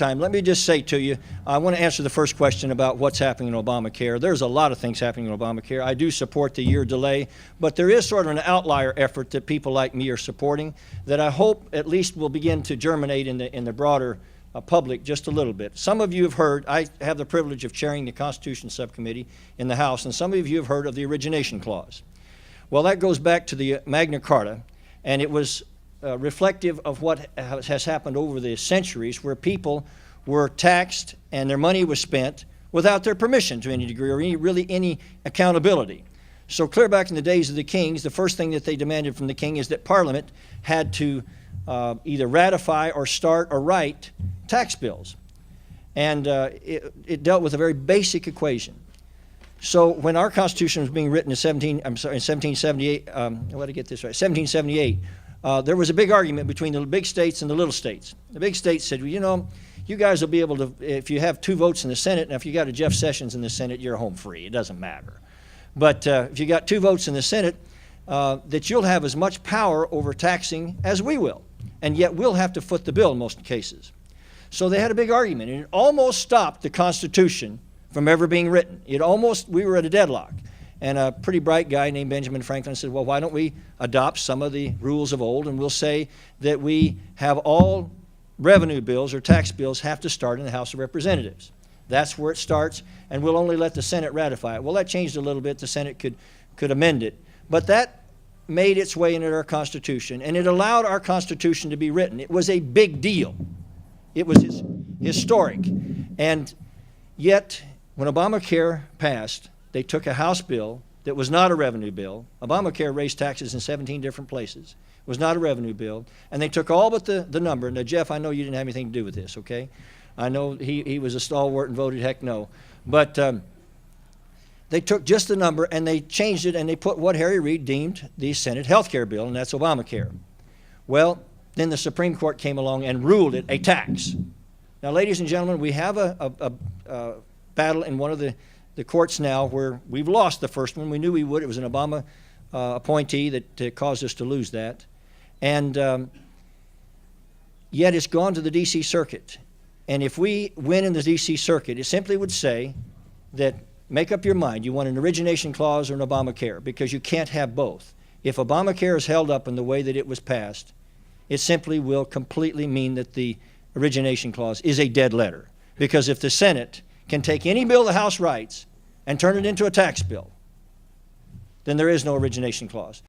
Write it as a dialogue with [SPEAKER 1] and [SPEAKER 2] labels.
[SPEAKER 1] time, let me just say to you, I want to answer the first question about what's happening in Obamacare. There's a lot of things happening in Obamacare. I do support the year delay, but there is sort of an outlier effort that people like me are supporting that I hope at least will begin to germinate in the broader public just a little bit. Some of you have heard, I have the privilege of chairing the Constitution Subcommittee in the House, and some of you have heard of the Origination Clause. Well, that goes back to the Magna Carta, and it was reflective of what has happened over the centuries, where people were taxed and their money was spent without their permission to any degree or any accountability. So clear back in the days of the kings, the first thing that they demanded from the king is that Parliament had to either ratify or start or write tax bills. And it dealt with a very basic equation. So when our Constitution was being written in 1778, let me get this right, 1778, there was a big argument between the big states and the little states. The big states said, well, you know, you guys will be able to, if you have 2 votes in the Senate, and if you got a Jeff Sessions in the Senate, you're home free. It doesn't matter. But if you got 2 votes in the Senate, that you'll have as much power over taxing as we will. And yet we'll have to foot the bill in most cases. So they had a big argument, and it almost stopped the Constitution from ever being written. We were at a deadlock. And a pretty bright guy named Benjamin Franklin said, well, why don't we adopt some of the rules of old, and we'll say that we have all revenue bills or tax bills have to start in the House of Representatives. That's where it starts, and we'll only let the Senate ratify it. Well, that changed a little bit. The Senate could amend it. But that made its way into our Constitution, and it allowed our Constitution to be written. It was a big deal. It was historic. And yet, when Obamacare passed, they took a House bill that was not a revenue bill. Obamacare raised taxes in 17 different places. It was not a revenue bill. And they took all but the number. Now, Jeff, I know you didn't have anything to do with this, okay? I know he was a stalwart and voted heck no. But they took just the number and they changed it, and they put what Harry Reid deemed the Senate health care bill, and that's Obamacare. Well, then the Supreme Court came along and ruled it a tax. Now, ladies and gentlemen, we have a battle in one of the courts now where we've lost the first one. We knew we would. It was an Obama appointee that caused us to lose that. And yet it's gone to the D.C. Circuit. And if we win in the D.C. Circuit, it simply would say that make up your mind. You want an origination clause or an Obamacare, because you can't have both. If Obamacare is held up in the way that it was passed, it simply will completely mean that the origination clause is a dead letter. Because if the Senate can take any bill the House writes and turn it into a tax bill, then there is no origination clause.